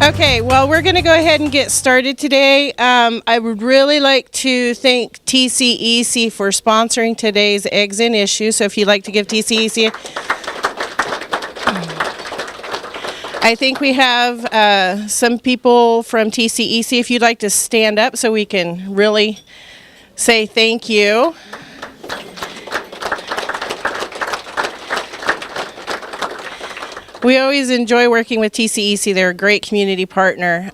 Okay, well, we're going to go ahead and get started today. I would really like to thank TCEC for sponsoring today's Eggs and Issues. So if you'd like to give TCEC, I think we have some people from TCEC. If you'd like to stand up so we can really say thank you. We always enjoy working with TCEC. They're a great community partner.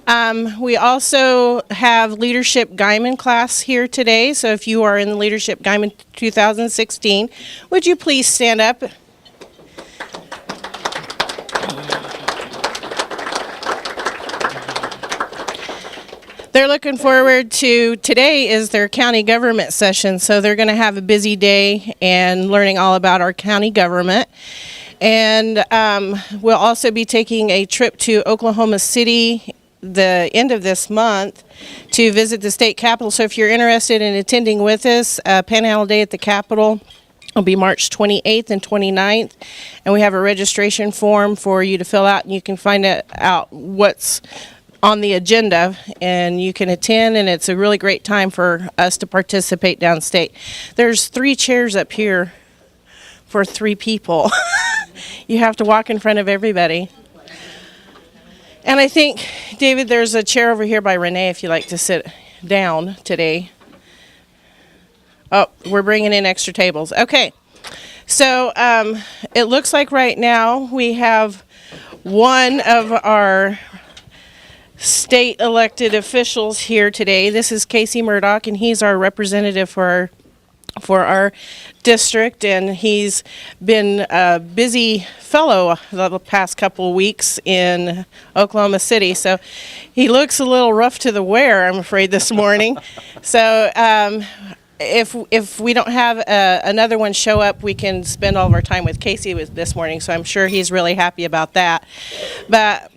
We also have Leadership Guyman class here today. So if you are in the Leadership Guyman 2016, would you please stand up? They're looking forward to, today is their county government session. So they're going to have a busy day and learning all about our county government. And we'll also be taking a trip to Oklahoma City the end of this month to visit the state capitol. So if you're interested in attending with us, Panhandle Day at the Capitol will be March 28th and 29th. And we have a registration form for you to fill out, and you can find out what's on the agenda, and you can attend, and it's a really great time for us to participate downstate. There's 3 chairs up here for 3 people. You have to walk in front of everybody. And I think, David, there's a chair over here by Renee if you'd like to sit down today. Oh, we're bringing in extra tables. Okay. So it looks like right now we have one of our state elected officials here today. This is Casey Murdoch, and he's our representative for our district, and he's been a busy fellow the past couple of weeks in Oklahoma City. So he looks a little rough to the wear, I'm afraid, this morning. So if we don't have another one show up, we can spend all of our time with Casey this morning. So I'm sure he's really happy about that. But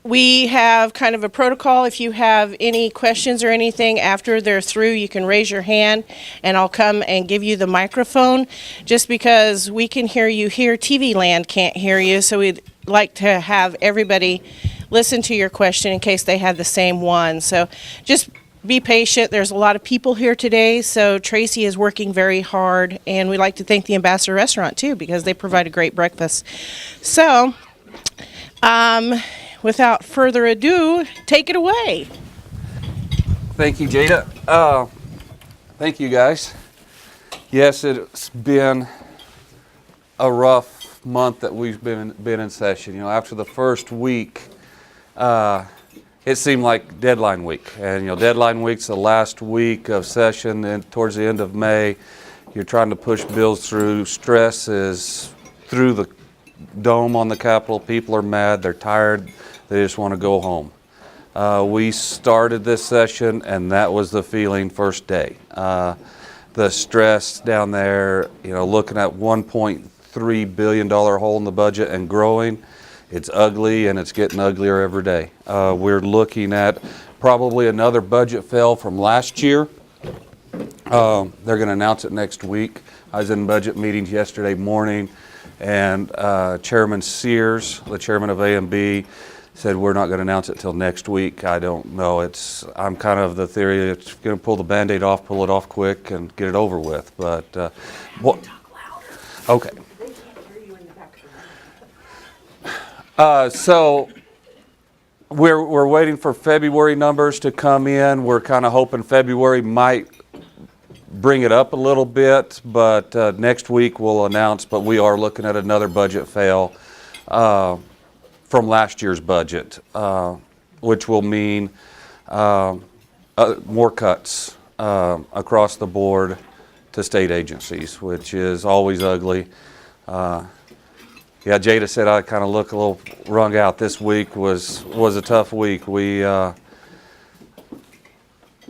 we have kind of a protocol. If you have any questions or anything after they're through, you can raise your hand and I'll come and give you the microphone. Just because we can hear you here, TV Land can't hear you, so we'd like to have everybody listen to your question in case they have the same one. So just be patient. There's a lot of people here today, so Tracy is working very hard, and we'd like to thank the Ambassador Restaurant too, because they provide a great breakfast. So without further ado, take it away. Thank you, Jada. Thank you, guys. Yes, it's been a rough month that we've been in session. You know, after the first week, it seemed like deadline week. And, you know, deadline week's the last week of session, and towards the end of May, you're trying to push bills through. Stress is through the dome on the Capitol. People are mad. They're tired. They just want to go home. We started this session, and that was the feeling first day. The stress down there, you know, looking at $1.3 billion hole in the budget and growing. It's ugly, and it's getting uglier every day. We're looking at probably another budget fail from last year. They're going to announce it next week. I was in budget meetings yesterday morning, and Chairman Sears, the chairman of A&B, said we're not going to announce it till next week. I don't know. I'm kind of the theory it's going to pull the Band-Aid off, pull it off quick, and get it over with. But what? Okay. They can't hear you in the back. So we're waiting for February numbers to come in. We're kind of hoping February might bring it up a little bit, but next week we'll announce. But we are looking at another budget fail from last year's budget, which will mean more cuts across the board to state agencies, which is always ugly. Yeah, Jada said I kind of look a little wrung out. This week was a tough week. We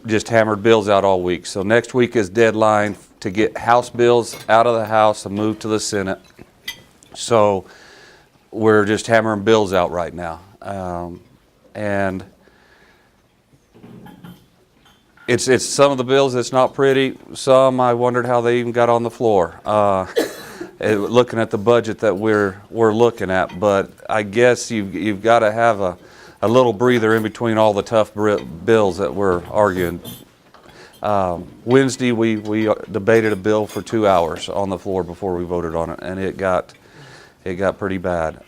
just hammered bills out all week. So next week is deadline to get House bills out of the House and move to the Senate. So we're just hammering bills out right now. And it's some of the bills that's not pretty. Some I wondered how they even got on the floor. Looking at the budget that we're looking at, but I guess you've got to have a little breather in between all the tough bills that we're arguing. Wednesday, we debated a bill for 2 hours on the floor before we voted on it, and it got pretty bad.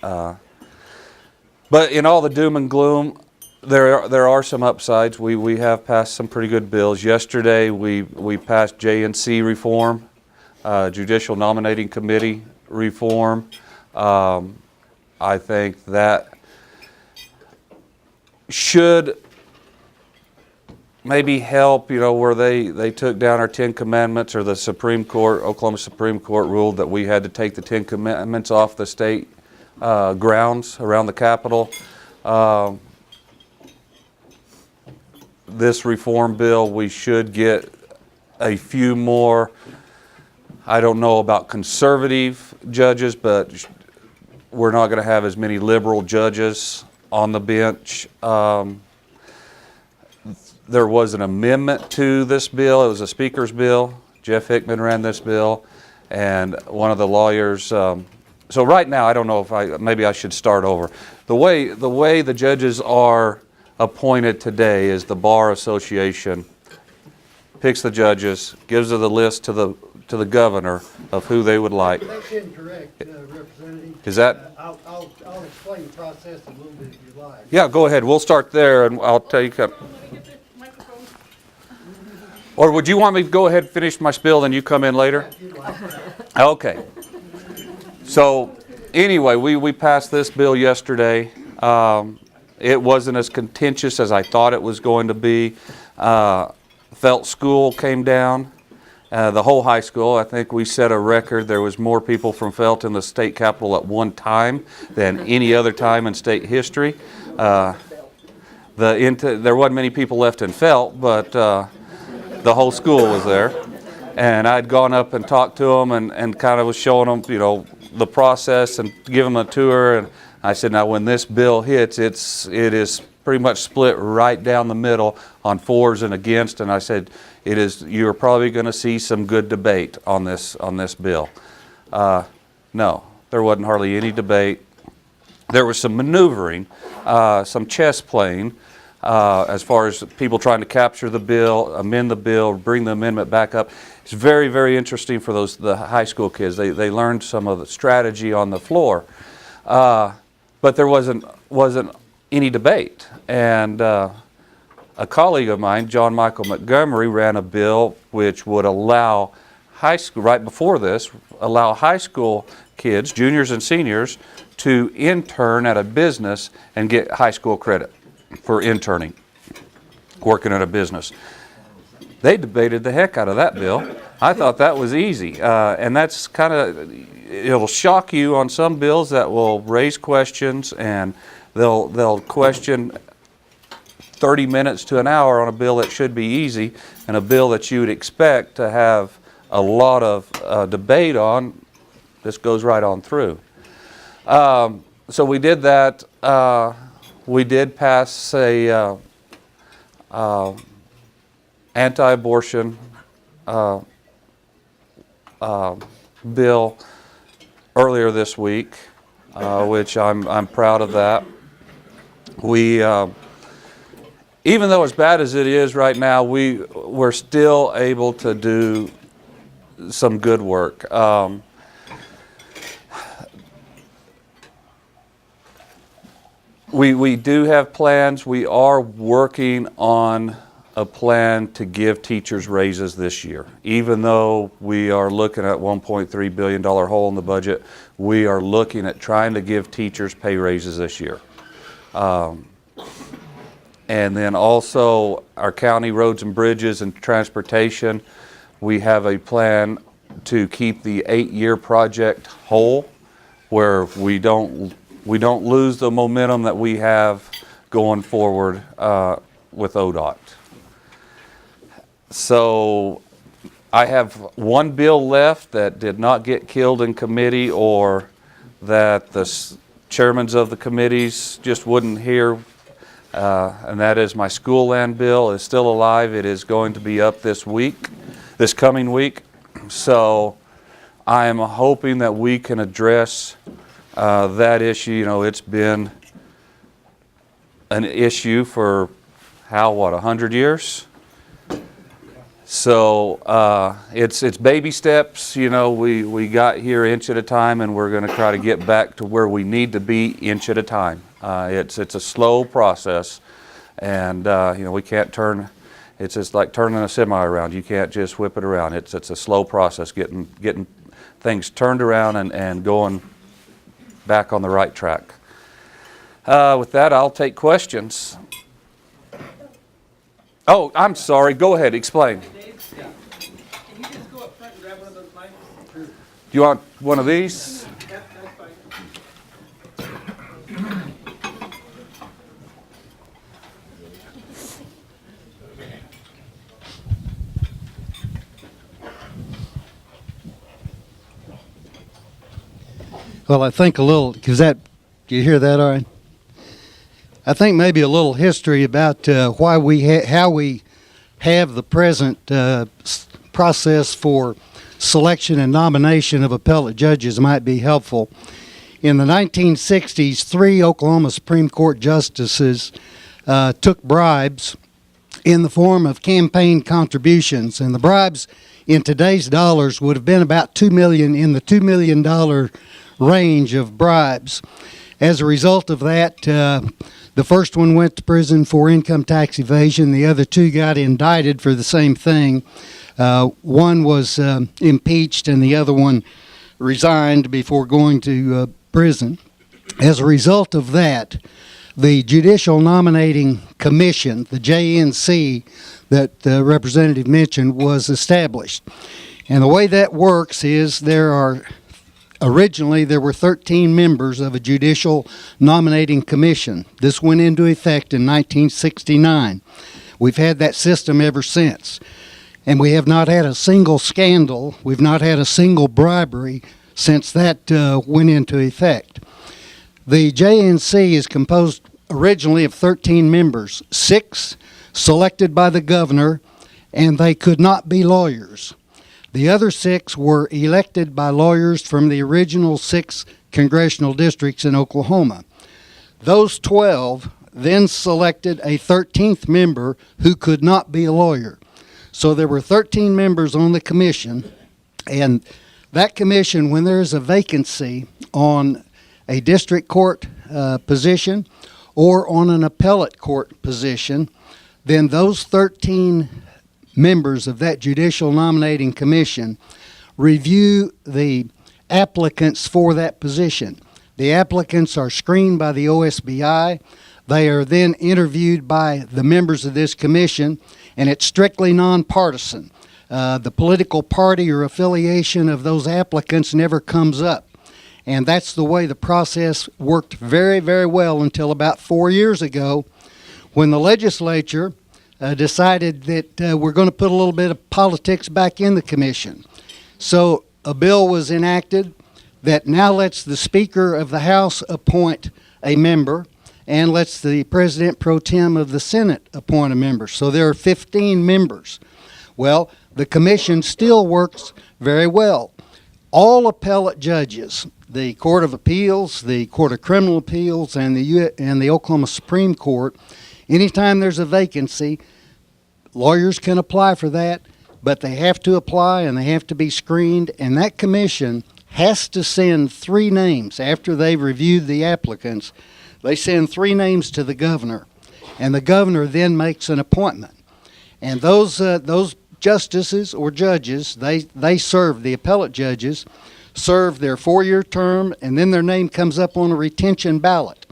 But in all the doom and gloom, there are some upsides. We have passed some pretty good bills. Yesterday, we passed J&C reform, Judicial Nominating Committee reform. I think that should maybe help, where they took down our 10 Commandments, or the Oklahoma Supreme Court ruled that we had to take the 10 Commandments off the state grounds around the Capitol. This reform bill, we should get a few more, I don't know about conservative judges, but we're not going to have as many liberal judges on the bench. There was an amendment to this bill. It was a speaker's bill. Jeff Hickman ran this bill, and one of the lawyers. So right now, I don't know if maybe I should start over. The way the judges are appointed today is the Bar Association picks the judges, gives the list to the governor of who they would like. That's incorrect, Representative. Is that? I'll explain the process a little bit if you like. Yeah, go ahead. We'll start there, and I'll tell you. Or would you want me to go ahead and finish my spiel, then you come in later? Okay. So anyway, we passed this bill yesterday. It wasn't as contentious as I thought it was going to be. Felt School came down. The whole high school, I think we set a record. There was more people from Felt in the state capitol at one time than any other time in state history. There wasn't many people left in Felt, but the whole school was there. And I'd gone up and talked to them and kind of was showing them, the process and give them a tour. And I said, now when this bill hits, it is pretty much split right down the middle on fors and against. And I said, you're probably going to see some good debate on this bill. No, there wasn't hardly any debate. There was some maneuvering, some chess playing, as far as people trying to capture the bill, amend the bill, bring the amendment back up. It's very, very interesting for the high school kids. They learned some of the strategy on the floor, but there wasn't any debate. And a colleague of mine, John Michael Montgomery, ran a bill which would allow high school, right before this, allow high school kids, juniors and seniors, to intern at a business and get high school credit for interning, working at a business. They debated the heck out of that bill. I thought that was easy. And that's kind of, it'll shock you on some bills that will raise questions, and they'll question 30 minutes to an hour on a bill that should be easy, and a bill that you would expect to have a lot of debate on. This goes right on through. So we did that. We did pass a anti-abortion bill earlier this week, which I'm proud of that. We, even though as bad as it is right now, we're still able to do some good work. We do have plans. We are working on a plan to give teachers raises this year. Even though we are looking at $1.3 billion hole in the budget, we are looking at trying to give teachers pay raises this year. And then also our county roads and bridges and transportation, we have a plan to keep the 8-year project whole, where we don't lose the momentum that we have going forward with ODOT. So I have one bill left that did not get killed in committee, or that the chairmen of the committees just wouldn't hear, and that is my school land bill. Is still alive. It is going to be up this coming week. So I am hoping that we can address that issue. It's been an issue for, 100 years? So it's baby steps. You know, we got here inch at a time, and we're going to try to get back to where we need to be inch at a time. It's a slow process, and you know, we can't turn. It's just like turning a semi around. You can't just whip it around. It's a slow process getting things turned around and going back on the right track. With that, I'll take questions. Oh, I'm sorry. Go ahead. Explain. Yeah. Can you just go up front and grab one of those mics? Do you want one of these? That's fine. Well, I think a little, do you hear that, all right? I think maybe a little history about how we have the present process for selection and nomination of appellate judges might be helpful. In the 1960s, 3 Oklahoma Supreme Court justices took bribes in the form of campaign contributions, and the bribes in today's dollars would have been about $2 million, in the $2 million range of bribes. As a result of that, the first one went to prison for income tax evasion. The other 2 got indicted for the same thing. One was impeached, and the other one resigned before going to prison. As a result of that, the Judicial Nominating Commission, the JNC that the representative mentioned, was established. And the way that works is originally there were 13 members of a Judicial Nominating Commission. This went into effect in 1969. We've had that system ever since. And we have not had a single scandal. We've not had a single bribery since that went into effect. The JNC is composed originally of 13 members, 6 selected by the governor, and they could not be lawyers. The other 6 were elected by lawyers from the original 6 congressional districts in Oklahoma. Those 12 then selected a 13th member who could not be a lawyer. So there were 13 members on the commission, and that commission, when there is a vacancy on a district court position or on an appellate court position, then those 13 members of that Judicial Nominating Commission review the applicants for that position. The applicants are screened by the OSBI. They are then interviewed by the members of this commission, and it's strictly nonpartisan. The political party or affiliation of those applicants never comes up. And that's the way the process worked very, very well until about 4 years ago, when the legislature decided that we're going to put a little bit of politics back in the commission. So a bill was enacted that now lets the Speaker of the House appoint a member and lets the President pro tem of the Senate appoint a member. So there are 15 members. Well, the commission still works very well. All appellate judges, the Court of Appeals, the Court of Criminal Appeals, and the Oklahoma Supreme Court, anytime there's a vacancy, lawyers can apply for that, but they have to apply and they have to be screened, and that commission has to send 3 names after they've reviewed the applicants. They send 3 names to the governor, and the governor then makes an appointment. And those justices or judges, they serve, the appellate judges, serve their 4-year term, and then their name comes up on a retention ballot.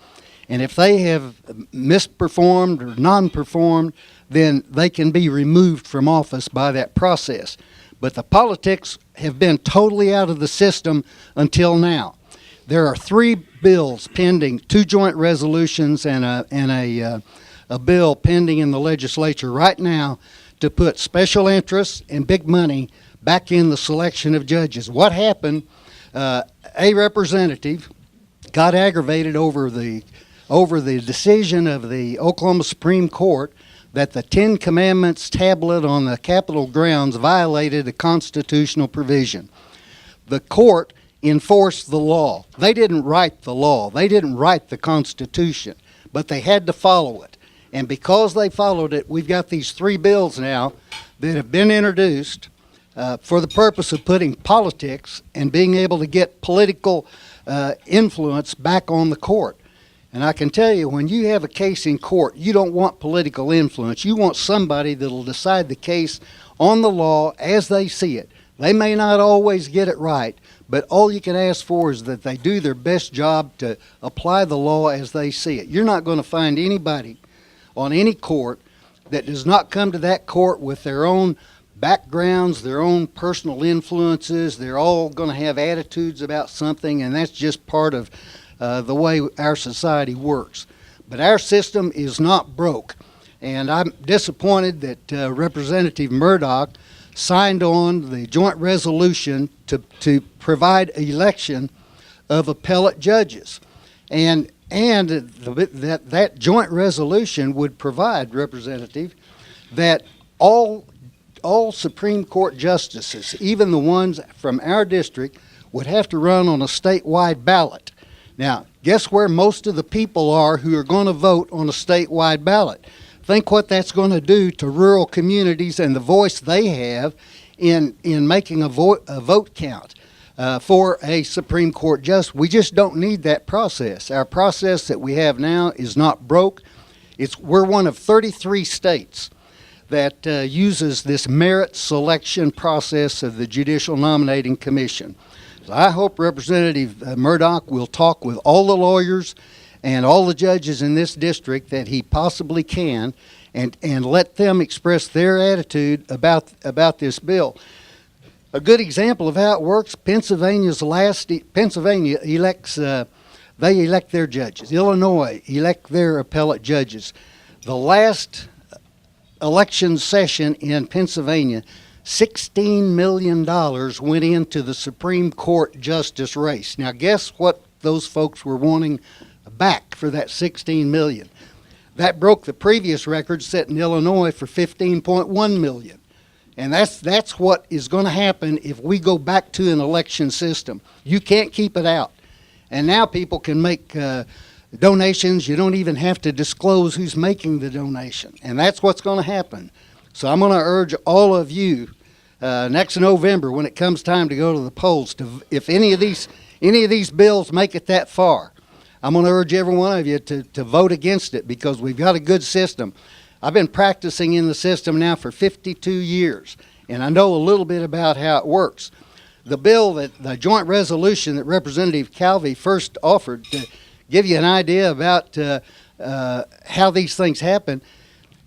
And if they have misperformed or non-performed, then they can be removed from office by that process. But the politics have been totally out of the system until now. There are 3 bills pending, 2 joint resolutions and a bill pending in the legislature right now to put special interests and big money back in the selection of judges. What happened, a representative got aggravated over the decision of the Oklahoma Supreme Court that the 10 Commandments tablet on the Capitol grounds violated a constitutional provision. The court enforced the law. They didn't write the law. They didn't write the Constitution, but they had to follow it. And because they followed it, we've got these 3 bills now that have been introduced for the purpose of putting politics and being able to get political influence back on the court. And I can tell you, when you have a case in court, you don't want political influence. You want somebody that'll decide the case on the law as they see it. They may not always get it right, but all you can ask for is that they do their best job to apply the law as they see it. You're not going to find anybody on any court that does not come to that court with their own backgrounds, their own personal influences. They're all going to have attitudes about something, and that's just part of the way our society works. But our system is not broke, and I'm disappointed that Representative Murdoch signed on the joint resolution to provide election of appellate judges. And that joint resolution would provide, Representative, that all Supreme Court justices, even the ones from our district, would have to run on a statewide ballot. Now, guess where most of the people are who are going to vote on a statewide ballot? Think what that's going to do to rural communities and the voice they have in making a vote count for a Supreme Court justice. We just don't need that process. Our process that we have now is not broke. We're one of 33 states that uses this merit selection process of the Judicial Nominating Commission. So I hope Representative Murdoch will talk with all the lawyers and all the judges in this district that he possibly can, and let them express their attitude about this bill. A good example of how it works, Pennsylvania elects, they elect their judges. Illinois elect their appellate judges. The last election session in Pennsylvania, $16 million went into the Supreme Court justice race. Now guess what those folks were wanting back for that $16 million. That broke the previous record set in Illinois for $15.1 million. And that's what is going to happen if we go back to an election system. You can't keep it out. And now people can make donations. You don't even have to disclose who's making the donation. And that's what's going to happen. So I'm going to urge all of you next November, when it comes time to go to the polls, if any of these bills make it that far, I'm going to urge every one of you to vote against it, because we've got a good system. I've been practicing in the system now for 52 years, and I know a little bit about how it works. The joint resolution that Representative Calvi first offered, to give you an idea about how these things happen,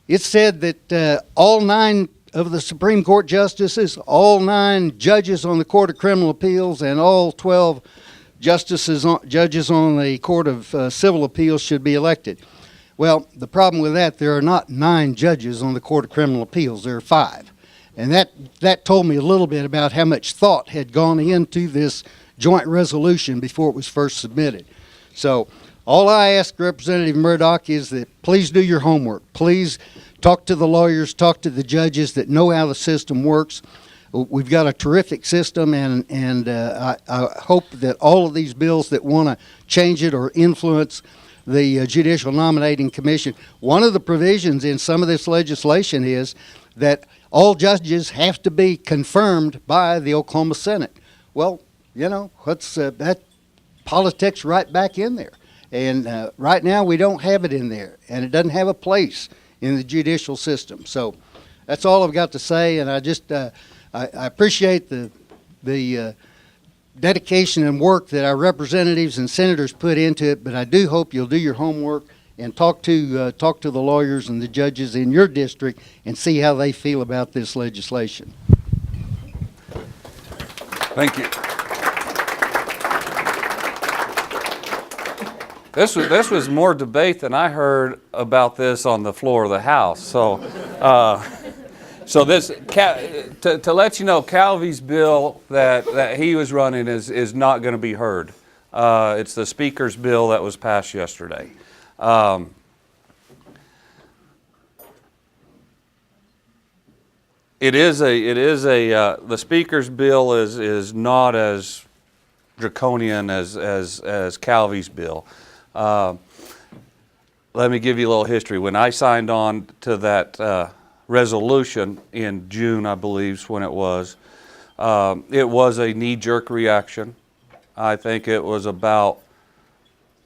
it said that all 9 of the Supreme Court justices, all 9 judges on the Court of Criminal Appeals, and all 12 judges on the Court of Civil Appeals should be elected. Well, the problem with that, there are not 9 judges on the Court of Criminal Appeals, there are 5. And that told me a little bit about how much thought had gone into this joint resolution before it was first submitted. So all I ask Representative Murdoch is that please do your homework. Please talk to the lawyers, talk to the judges that know how the system works. We've got a terrific system, and I hope that all of these bills that want to change it or influence the Judicial Nominating Commission, one of the provisions in some of this legislation is that all judges have to be confirmed by the Oklahoma Senate. Well, you know, that politics right back in there. And right now we don't have it in there, and it doesn't have a place in the judicial system. So that's all I've got to say, and I just I appreciate the dedication and work that our representatives and senators put into it, but I do hope you'll do your homework and talk to the lawyers and the judges in your district and see how they feel about this legislation. Thank you. This was more debate than I heard about this on the floor of the House. So, this to let you know, Calvi's bill that he was running is not going to be heard. It's the Speaker's bill that was passed yesterday. The Speaker's bill is not as draconian as Calvi's bill. let me give you a little history. When I signed on to that resolution in June, I believe is when it was a knee-jerk reaction. I think it was about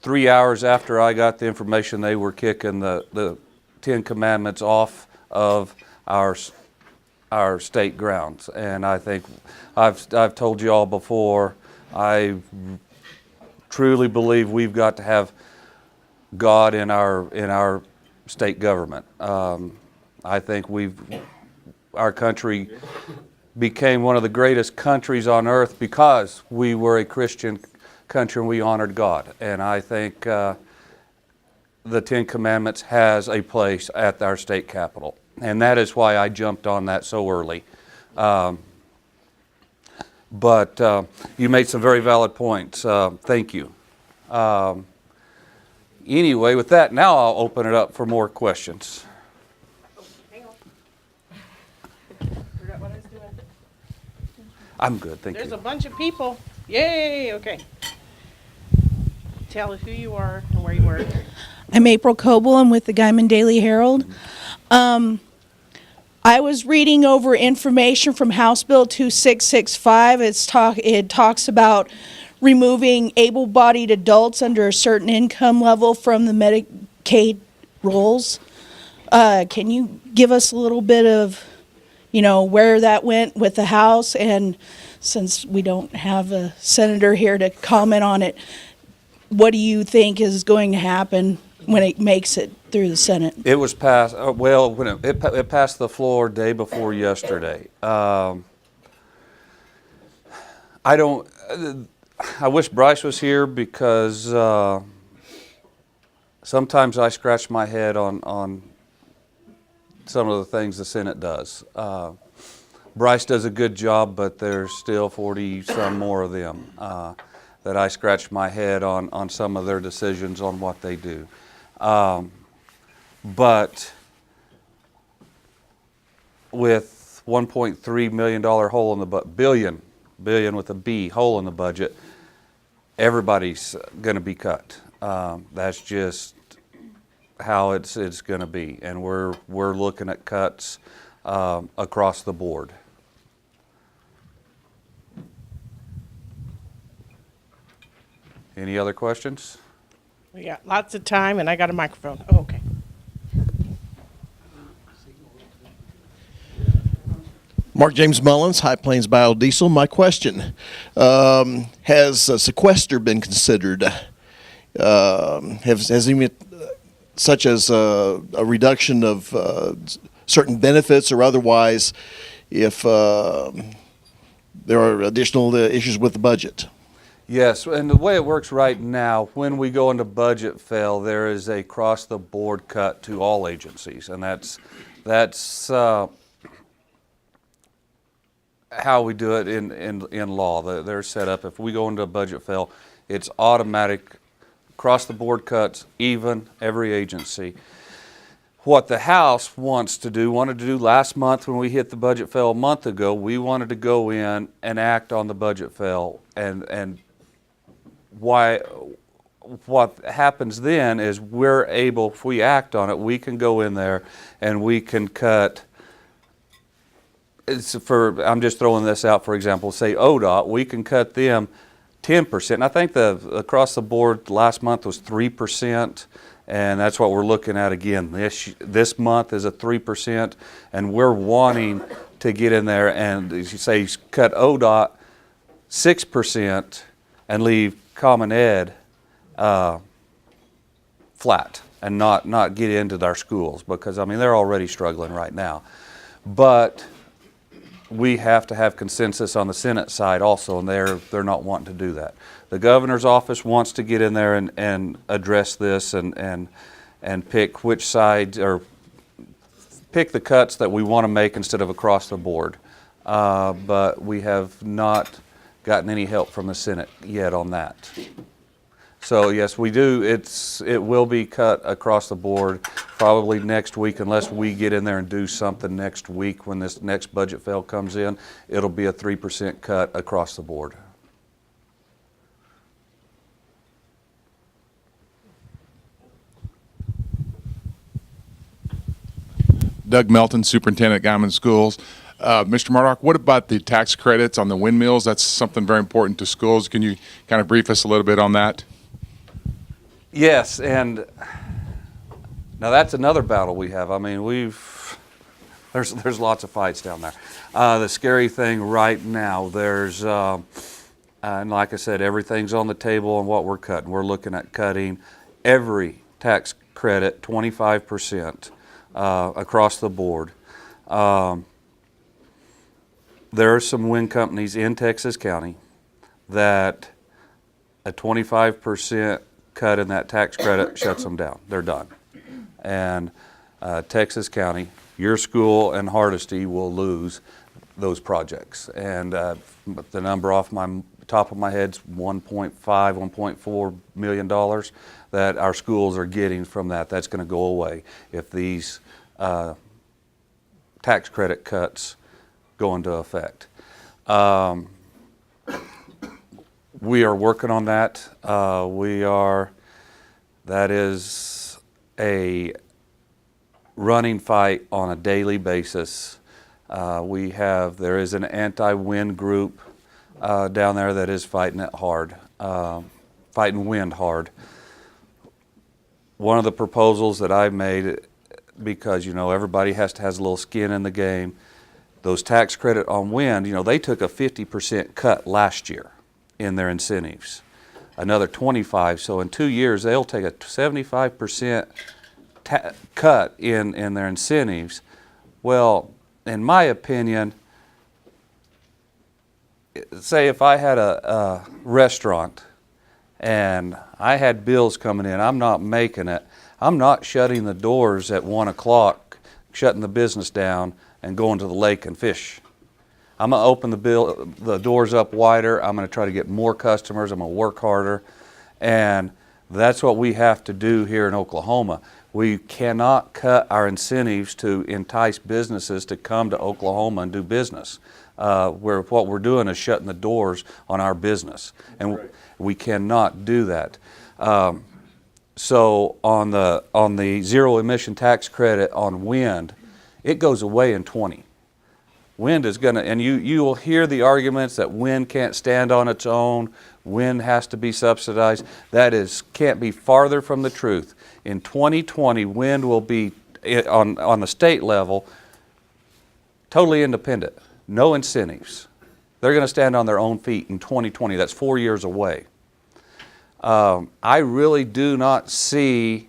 3 hours after I got the information they were kicking the Ten Commandments off of our state grounds. And I think I've told you all before, I truly believe we've got to have God in our state government. I think our country became one of the greatest countries on earth because we were a Christian country and we honored God. And I think the Ten Commandments has a place at our state capitol. And that is why I jumped on that so early. But you made some very valid points. Thank you. Anyway, with that, now I'll open it up for more questions. Hang on. Forgot what I was doing. I'm good, thank There's you. a bunch of people. Yay, okay. Tell us who you are and where you work. I'm April Coble. I'm with the Guyman Daily Herald. I was reading over information from House Bill 2665. It talks about removing able-bodied adults under a certain income level from the Medicaid rolls. Can you give us a little bit of, where that went with the House? And since we don't have a senator here to comment on it, what do you think is going to happen when it makes it through the Senate? It was passed, when it passed the floor day before yesterday. I wish Bryce was here because sometimes I scratch my head on some of the things the Senate does. Bryce does a good job, but there's still 40 some more of them that I scratch my head on some of their decisions on what they do. But with $1.3 million hole in the billion with a B hole in the budget, everybody's going to be cut. That's just how it's going to be, and we're looking at cuts across the board. Any other questions? We got lots of time, and I got a microphone. Oh, okay. Mark James Mullins, High Plains Biodiesel. My question, has sequester been considered? Has even such as a reduction of certain benefits or otherwise if there are additional issues with the budget? Yes, and the way it works right now, when we go into budget fail, there is a across-the-board cut to all agencies, and that's how we do it in law. They're set up. If we go into a budget fail, it's automatic across-the-board cuts, even every agency. What the House wanted to do last month when we hit the budget fail a month ago, we wanted to go in and act on the budget fail and what happens then is we're able, if we act on it, we can go in there and we can cut. I'm just throwing this out for example, say ODOT, we can cut them 10%. And I think across the board last month was 3%, and that's what we're looking at again. This month is a 3%, and we're wanting to get in there and, as you say, cut ODOT 6% and leave Common Ed flat and not get into our schools, because I mean they're already struggling right now. But we have to have consensus on the Senate side also, and they're not wanting to do that. The governor's office wants to get in there and address this and pick which side, or pick the cuts that we want to make instead of across the board. But we have not gotten any help from the Senate yet on that. So yes, we do. It will be cut across the board probably next week, unless we get in there and do something next week when this next budget fail comes in. It'll be a 3% cut across the board. Doug Melton, Superintendent at Guyman Schools. Mr. Murdoch, what about the tax credits on the windmills? That's something very important to schools. Can you kind of brief us a little bit on that? Yes, and now that's another battle we have. I mean, there's lots of fights down there. The scary thing right now, there's and like I said, everything's on the table on what we're cutting. We're looking at cutting every tax credit 25% across the board. There are some wind companies in Texas County that a 25% cut in that tax credit shuts them down. They're done. And Texas County, your school and Hardesty will lose those projects. And the number off my top of my head is $1.5, $1.4 million that our schools are getting from that. That's going to go away if these tax credit cuts go into effect. We are working on that. That is a running fight on a daily basis. There is an anti-wind group down there that is fighting it hard, fighting wind hard. One of the proposals that I made, because everybody has a little skin in the game, those tax credit on wind, they took a 50% cut last year in their incentives, another 25. So in 2 years, they'll take a 75% cut in their incentives. Well, in my opinion, say if I had a restaurant and I had bills coming in, I'm not making it, I'm not shutting the doors at 1 o'clock, shutting the business down and going to the lake and fish. I'm going to open the doors up wider. I'm going to try to get more customers. I'm going to work harder. And that's what we have to do here in Oklahoma. We cannot cut our incentives to entice businesses to come to Oklahoma and do business. What we're doing is shutting the doors on our business. And we cannot do that. So on the zero emission tax credit on wind, it goes away in 20. Wind is going to, and you will hear the arguments that wind can't stand on its own, wind has to be subsidized. That can't be farther from the truth. In 2020, wind will be, on the state level, totally independent, no incentives. They're going to stand on their own feet in 2020. That's 4 years away. I really do not see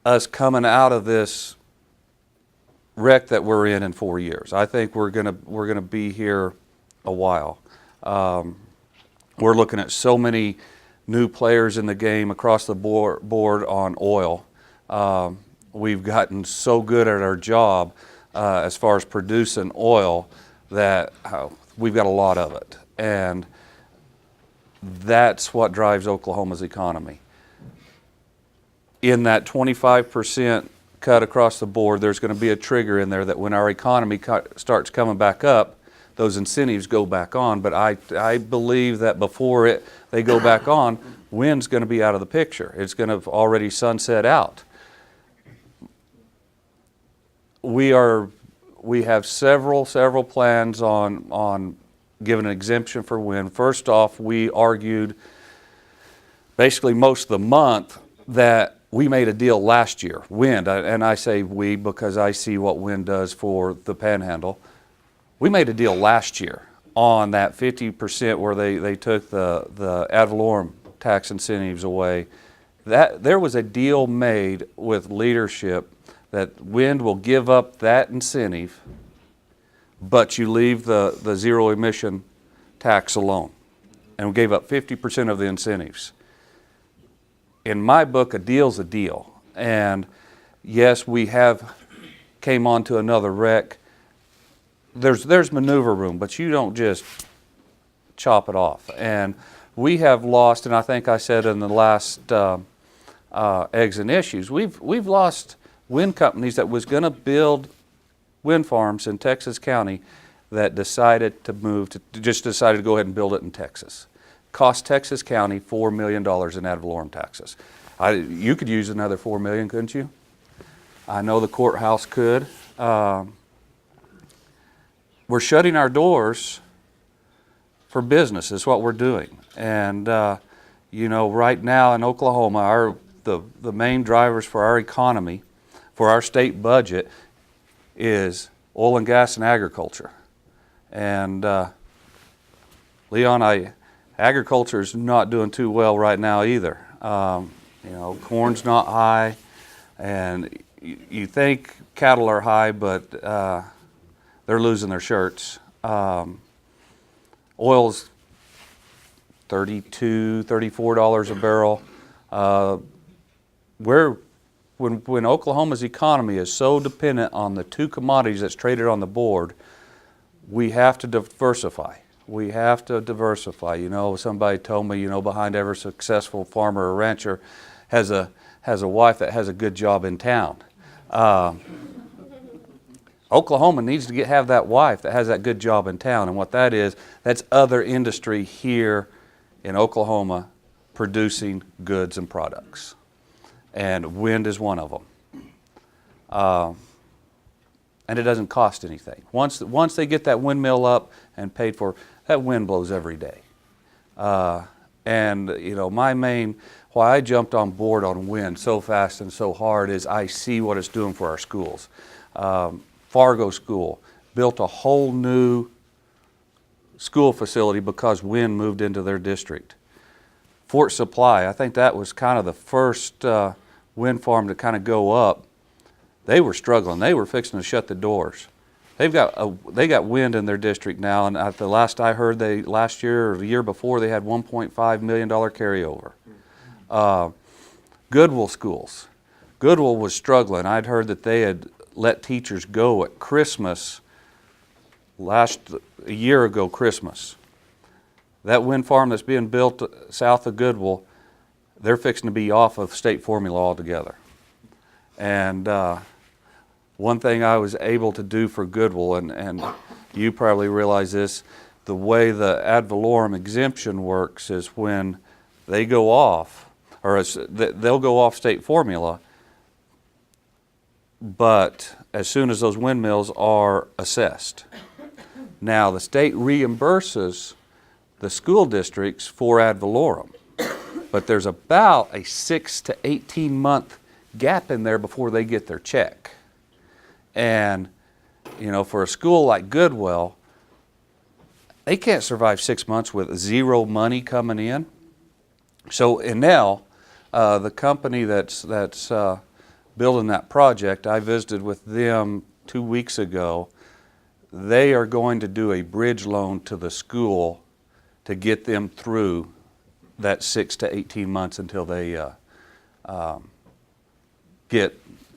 us coming out of this wreck that we're in 4 years. I think we're gonna be here a while. We're looking at so many new players in the game across the board on oil. We've gotten so good at our job as far as producing oil that we've got a lot of it, and that's what drives Oklahoma's economy. In that 25% cut across the board, there's going to be a trigger in there that when our economy starts coming back up, those incentives go back on. But I believe that before they go back on, wind's going to be out of the picture. It's going to have already sunset out. We have several plans on giving an exemption for wind. First off, we argued basically most of the month that we made a deal last year, wind, and I say we because I see what wind does for the Panhandle. We made a deal last year on that 50% where they took the ad valorem tax incentives away. That there was a deal made with leadership that wind will give up that incentive, but you leave the zero emission tax alone. And we gave up 50% of the incentives. In my book, a deal's a deal. And yes, we have came onto another wreck. There's maneuver room, but you don't just chop it off. And we have lost, and I think I said in the last Eggs and Issues, we've lost wind companies that was going to build wind farms in Texas County that decided to decided to go ahead and build it in Texas. Cost Texas County $4 million in ad valorem taxes. You could use another $4 million, couldn't you? I know the courthouse could. We're shutting our doors for business is what we're doing. And, right now in Oklahoma, the main drivers for our economy, for our state budget, is oil and gas and agriculture. And Leon, agriculture is not doing too well right now either. Corn's not high, and you think cattle are high, but they're losing their shirts. Oil's $32, $34 a barrel. When Oklahoma's economy is so dependent on the two commodities that's traded on the board, we have to diversify. We have to diversify. Somebody told me, behind every successful farmer or rancher has a wife that has a good job in town. Oklahoma needs to have that wife that has that good job in town, and what that is, that's other industry here in Oklahoma producing goods and products. And wind is one of them. And it doesn't cost anything. Once they get that windmill up and paid for, that wind blows every day. Why I jumped on board on wind so fast and so hard is I see what it's doing for our schools. Fargo School built a whole new school facility because wind moved into their district. Fort Supply, I think that was kind of the first wind farm to kind of go up. They were struggling. They were fixing to shut the doors. They got wind in their district now, and at the last I heard, last year or the year before, they had $1.5 million carryover. Goodwill schools. Goodwill was struggling. I'd heard that they had let teachers go at Christmas, a year ago Christmas. That wind farm that's being built south of Goodwill, they're fixing to be off of state formula altogether. And one thing I was able to do for Goodwill, and you probably realize this, the way the ad valorem exemption works is when they go off, they'll go off state formula, but as soon as those windmills are assessed. Now the state reimburses the school districts for ad valorem, but there's about a 6 to 18 month gap in there before they get their check. And for a school like Goodwill, they can't survive 6 months with zero money coming in. So Enel, the company that's building that project, I visited with them 2 weeks ago. They are going to do a bridge loan to the school to get them through that 6 to 18 months until they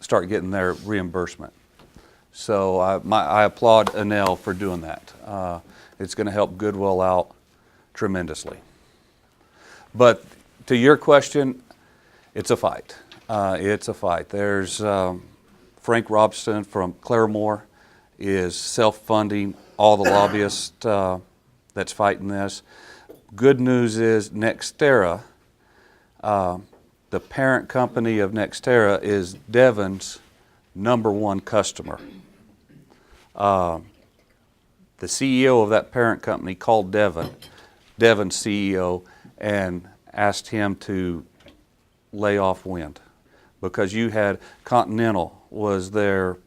start getting their reimbursement. So I applaud Enel for doing that. It's going to help Goodwill out tremendously. But to your question, it's a fight. It's a fight. There's Frank Robson from Claremore is self-funding all the lobbyists that's fighting this. Good news is Nextera, the parent company of Nextera, is Devon's #1 customer. The CEO of that parent company called Devon's CEO, and asked him to lay off wind because you had Continental was there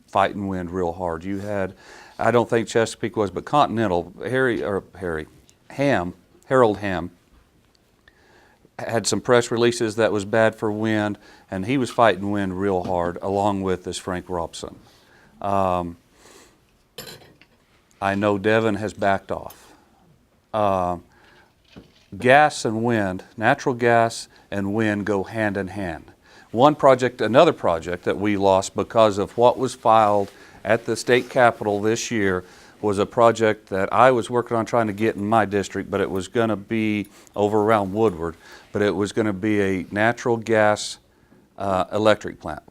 fighting wind real hard. You had, I don't think Chesapeake was, but Continental, Harold Ham, had some press releases that was bad for wind, and he was fighting wind real hard along with this Frank Robson. I know Devon has backed off. Gas and wind, natural gas and wind go hand in hand. Another project that we lost because of what was filed at the state capitol this year was a project that I was working on trying to get in my district, but it was going to be over around Woodward, but it was going to be a natural gas electric plant.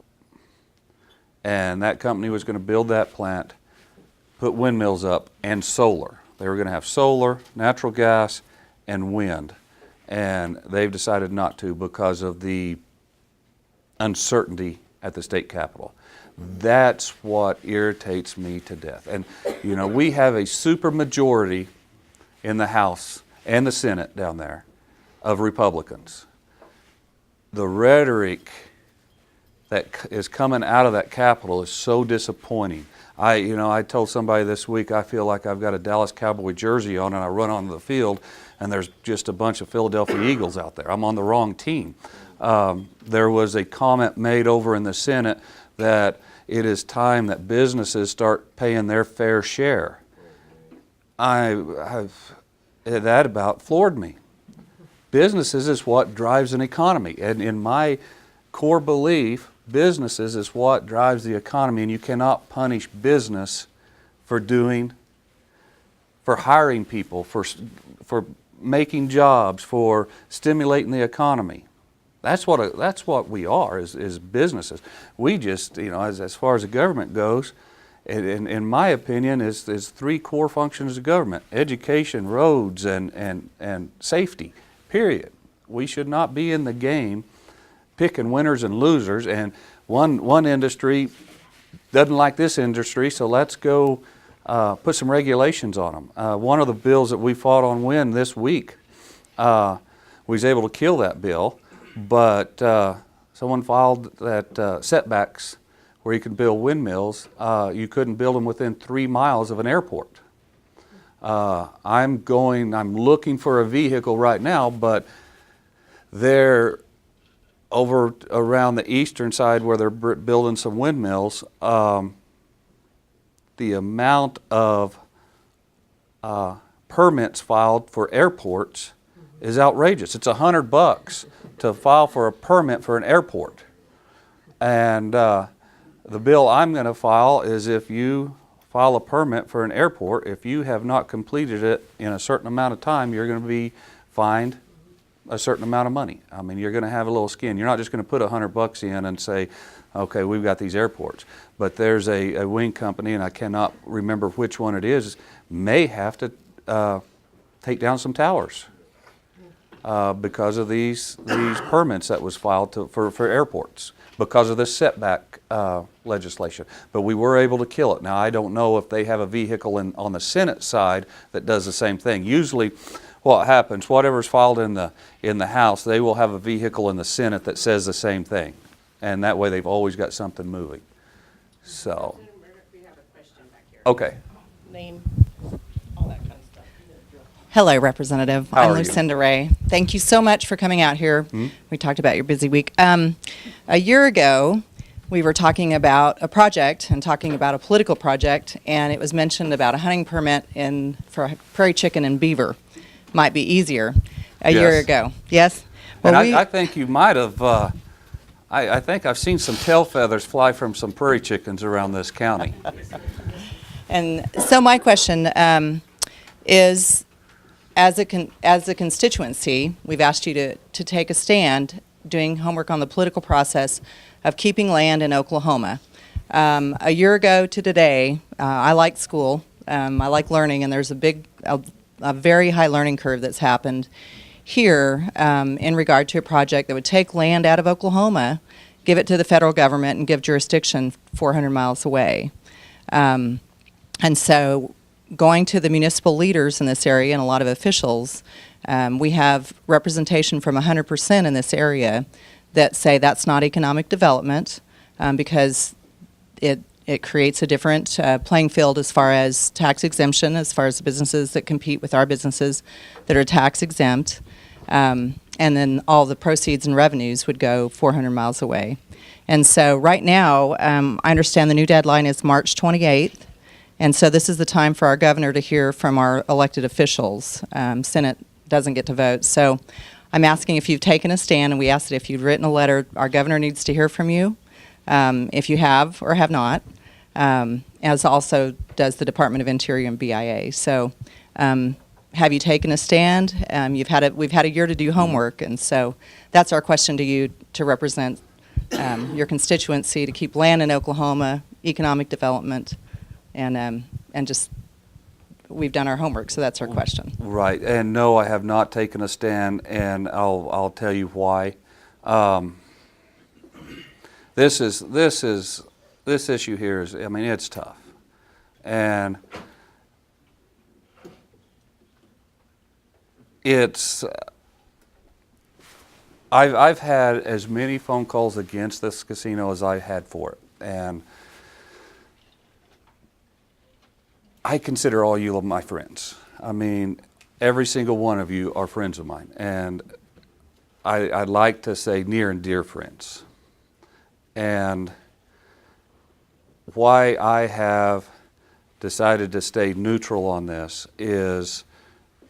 And that company was going to build that plant, put windmills up, and solar. They were going to have solar, natural gas, and wind. And they've decided not to because of the uncertainty at the state capitol. That's what irritates me to death. And, you know, we have a super majority in the House and the Senate down there of Republicans. The rhetoric that is coming out of that Capitol is so disappointing. I told somebody this week I feel like I've got a Dallas Cowboy jersey on and I run onto the field and there's just a bunch of Philadelphia Eagles out there. I'm on the wrong team. There was a comment made over in the Senate that it is time that businesses start paying their fair share. That about floored me. Businesses is what drives an economy, and in my core belief, businesses is what drives the economy, and you cannot punish business for hiring people, for making jobs, for stimulating the economy. That's what we are is businesses. We just, as far as the government goes, in my opinion, is three core functions of government: education, roads, and safety. Period. We should not be in the game picking winners and losers. And one industry doesn't like this industry, so let's go put some regulations on them. One of the bills that we fought on win this week, we was able to kill that bill, but someone filed that setbacks where you can build windmills, you couldn't build them within 3 miles of an airport. I'm looking for a vehicle right now, but they're over around the eastern side where they're building some windmills. The amount of permits filed for airports is outrageous. It's $100 to file for a permit for an airport. And the bill I'm going to file is if you file a permit for an airport, if you have not completed it in a certain amount of time, you're going to be fined a certain amount of money. I mean, you're going to have a little skin. You're not just going to put $100 in and say, okay, we've got these airports. But there's a wing company, and I cannot remember which one it is, may have to take down some towers because of these permits that was filed for airports, because of this setback legislation. But we were able to kill it. Now, I don't know if they have a vehicle on the Senate side that does the same thing. Usually what happens, whatever's filed in the House, they will have a vehicle in the Senate that says the same thing. And that way they've always got something moving. So, We have a question back here. okay. Name, all that kind of stuff. Hello, Representative. How I'm are you? Lucinda Ray. Thank you so much for coming out here. We talked about your busy week. A year ago, we were talking about a project and talking about a political project, and it was mentioned about a hunting permit for prairie chicken and beaver might be easier a year Yes. ago. Yes? And Well, I think you might have, I think I've seen some tail feathers fly from some prairie chickens around this county. And so my question is, as a constituency, we've asked you to take a stand doing homework on the political process of keeping land in Oklahoma. A year ago to today, I like school, I like learning, and there's a very high learning curve that's happened here in regard to a project that would take land out of Oklahoma, give it to the federal government, and give jurisdiction 400 miles away. And so going to the municipal leaders in this area and a lot of officials, we have representation from 100% in this area that say that's not economic development because it creates a different playing field as far as tax exemption, as far as the businesses that compete with our businesses that are tax exempt. And then all the proceeds and revenues would go 400 miles away. And so right now, I understand the new deadline is March 28th. And so this is the time for our governor to hear from our elected officials. Senate doesn't get to vote. So I'm asking if you've taken a stand, and we asked that if you've written a letter, our governor needs to hear from you, if you have or have not, as also does the Department of Interior and BIA. So have you taken a stand? We've had a year to do homework, and so that's our question to you to represent your constituency, to keep land in Oklahoma, economic development, and just we've done our homework, so that's our question. Right, and no, I have not taken a stand, and I'll tell you why. this issue here is, I mean, it's tough. And it's, I've had as many phone calls against this casino as I had for it. And I consider all you my friends. I mean, every single one of you are friends of mine. And I'd like to say near and dear friends. And why I have decided to stay neutral on this is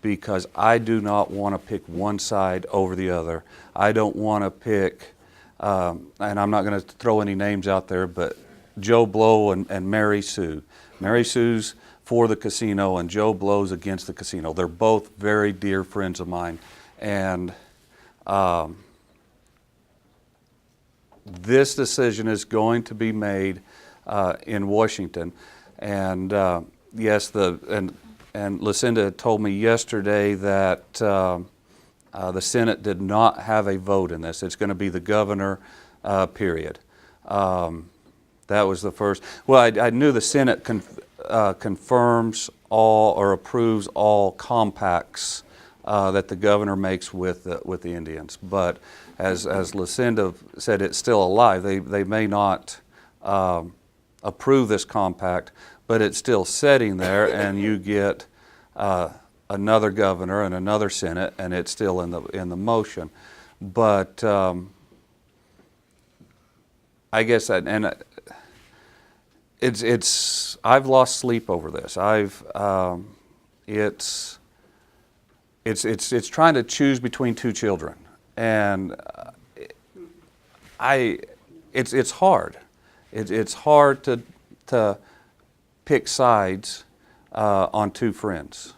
because I do not want to pick one side over the other. I don't want to pick, and I'm not going to throw any names out there, but Joe Blow and Mary Sue. Mary Sue's for the casino and Joe Blow's against the casino. They're both very dear friends of mine. And this decision is going to be made in Washington. And yes, and Lucinda told me yesterday that the Senate did not have a vote in this. It's going to be the governor, period. That was the first. Well, I knew the Senate confirms all or approves all compacts that the governor makes with the Indians. But as Lucinda said, it's still alive. They may not approve this compact, but it's still sitting there, and you get another governor and another Senate, and it's still in the motion. But I guess I've lost sleep over this. It's trying to choose between two children, and it's hard. It's hard to pick sides on two friends.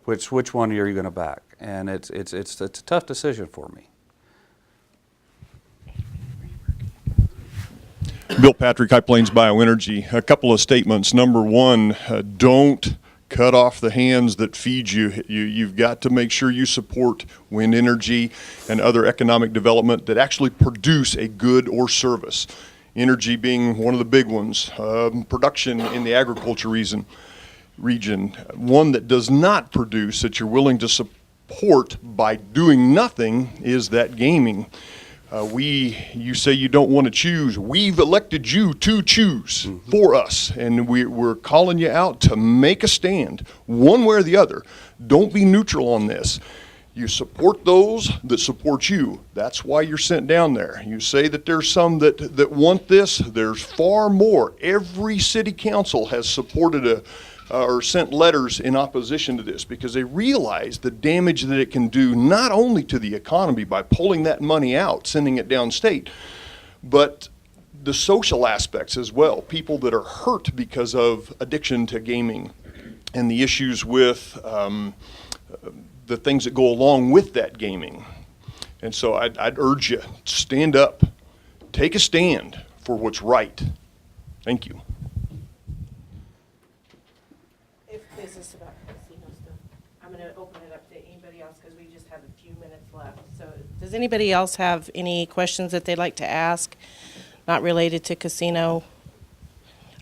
Which one are you going to back? And it's a tough decision for me. Bill Patrick, High Plains Bioenergy. A couple of statements. Number one, don't cut off the hands that feed you. You've got to make sure you support wind energy and other economic development that actually produce a good or service. Energy being one of the big ones. Production in the agriculture region. One that does not produce that you're willing to support by doing nothing is that gaming. You say you don't want to choose. We've elected you to choose for us, and we're calling you out to make a stand, one way or the other. Don't be neutral on this. You support those that support you. That's why you're sent down there. You say that there's some that want this. There's far more. Every city council has supported or sent letters in opposition to this because they realize the damage that it can do not only to the economy by pulling that money out, sending it downstate, but the social aspects as well. People that are hurt because of addiction to gaming and the issues with the things that go along with that gaming. And so I'd urge you, stand up, take a stand for what's right. Thank you. Is this about casinos still? I'm going to open it up to anybody else because we just have a few minutes left. So does anybody else have any questions that they'd like to ask, not related to casino?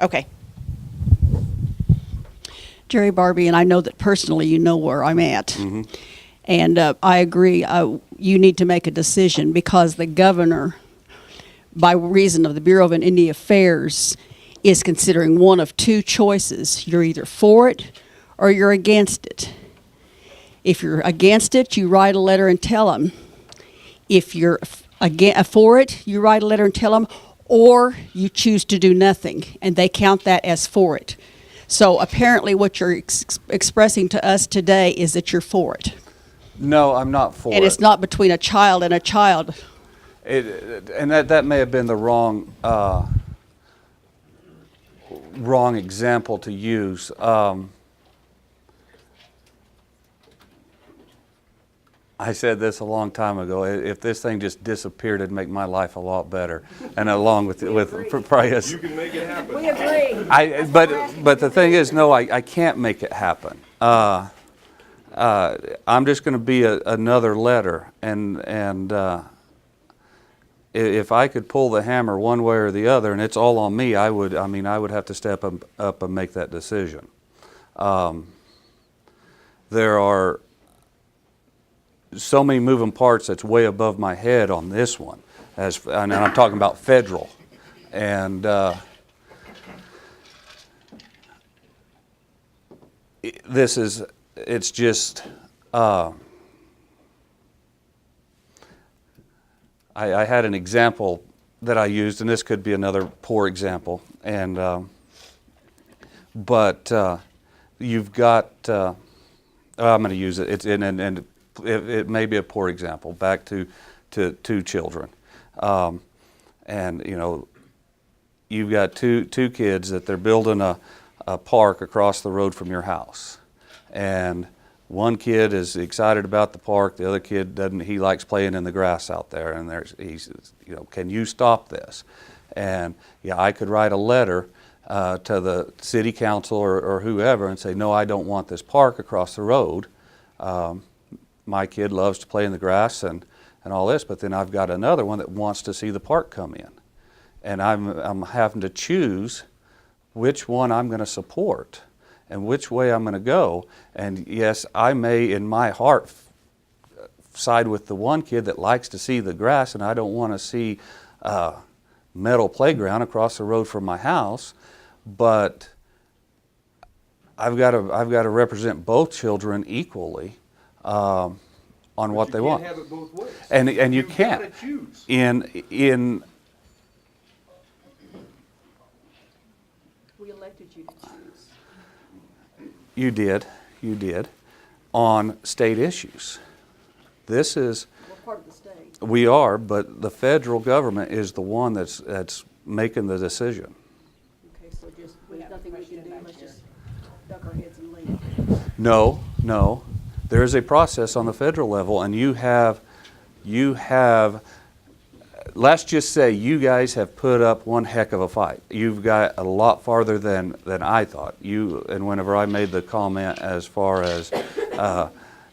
Okay. Jerry Barbie, and I know that personally you know where I'm at. Mm-hmm. And I agree, you need to make a decision because the governor, by reason of the Bureau of Indian Affairs, is considering one of two choices. You're either for it or you're against it. If you're against it, you write a letter and tell them. If you're for it, you write a letter and tell them, or you choose to do nothing, and they count that as for it. So apparently what you're expressing to us today is that you're for it. No, I'm not for it. And it's not between a child and a child. And that may have been the wrong example to use. I said this a long time ago. If this thing just disappeared, it'd make my life a lot better. And along with Prius. You can make it happen. We agree. But the thing is, no, I can't make it happen. I'm just going to be another letter, and if I could pull the hammer one way or the other, and it's all on me, I would have to step up and make that decision. There are so many moving parts that's way above my head on this one, and I'm talking about federal. And it's just, I had an example that I used, and this could be another poor example, and but you've got, I'm going to use it, and it may be a poor example, back to two children. And, you know, you've got two kids that they're building a park across the road from your house. And one kid is excited about the park, the other kid doesn't. He likes playing in the grass out there, and he says, you know, can you stop this? And yeah, I could write a letter to the city council or whoever and say, no, I don't want this park across the road. My kid loves to play in the grass and all this, but then I've got another one that wants to see the park come in. And I'm having to choose which one I'm going to support and which way I'm going to go. And yes, I may in my heart side with the one kid that likes to see the grass, and I don't want to see a metal playground across the road from my house, but I've got to represent both children equally on what they want. You can't have it both ways. And you You've can't. gotta choose. We elected you to choose. You did, on state issues. This is, We're part of the state. we are, but the federal government is the one that's making the decision. Okay, so just, there's nothing we can do, let's just duck our heads and leave. No. There is a process on the federal level, and you have, let's just say you guys have put up one heck of a fight. You've got a lot farther than I thought. And whenever I made the comment as far as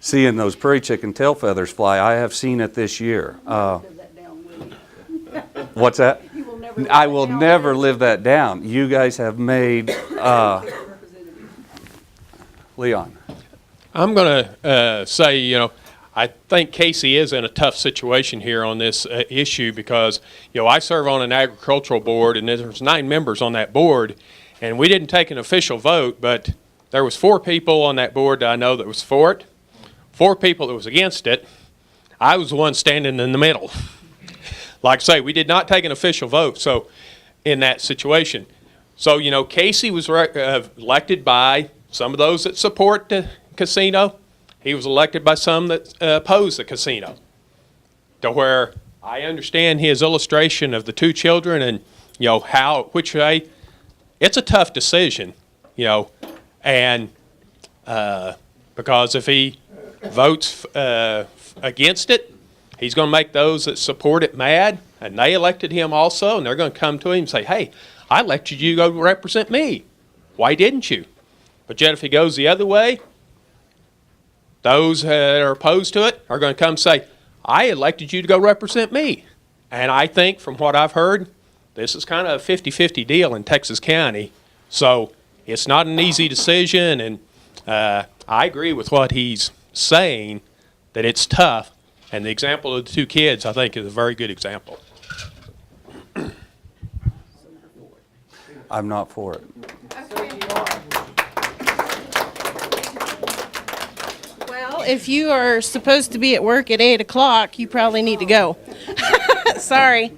seeing those prairie chicken tail feathers fly, I have seen it this year. Live that down, will you? What's that? You will never live I that will down, never will you? live that down. You guys have made, Leon. I'm going to say, you know, I think Casey is in a tough situation here on this issue because, you know, I serve on an agricultural board, and there's 9 members on that board, and we didn't take an official vote, but there was 4 people on that board that I know that was for it, 4 people that was against it. I was the one standing in the middle. Like I say, we did not take an official vote, so in that situation. So, you know, Casey was elected by some of those that support the casino. He was elected by some that oppose the casino. To where I understand his illustration of the 2 children and, you know, which way, it's a tough decision, you know, and because if he votes against it, he's going to make those that support it mad, and they elected him also, and they're going to come to him and say, hey, I elected you to go represent me. Why didn't you? But yet if he goes the other way, those that are opposed to it are going to come say, I elected you to go represent me. And I think from what I've heard, this is kind of a 50-50 deal in Texas County. So it's not an easy decision, and I agree with what he's saying, that it's tough. And the example of the 2 kids, I think, is a very good example. I'm not for it. Well, if you are supposed to be at work at 8 o'clock, you probably need to go. Sorry.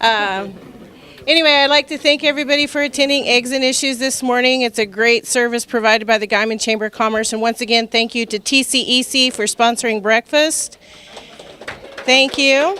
Anyway, I'd like to thank everybody for attending Eggs and Issues this morning. It's a great service provided by the Guyman Chamber of Commerce. And once again, thank you to TCEC for sponsoring breakfast. Thank you.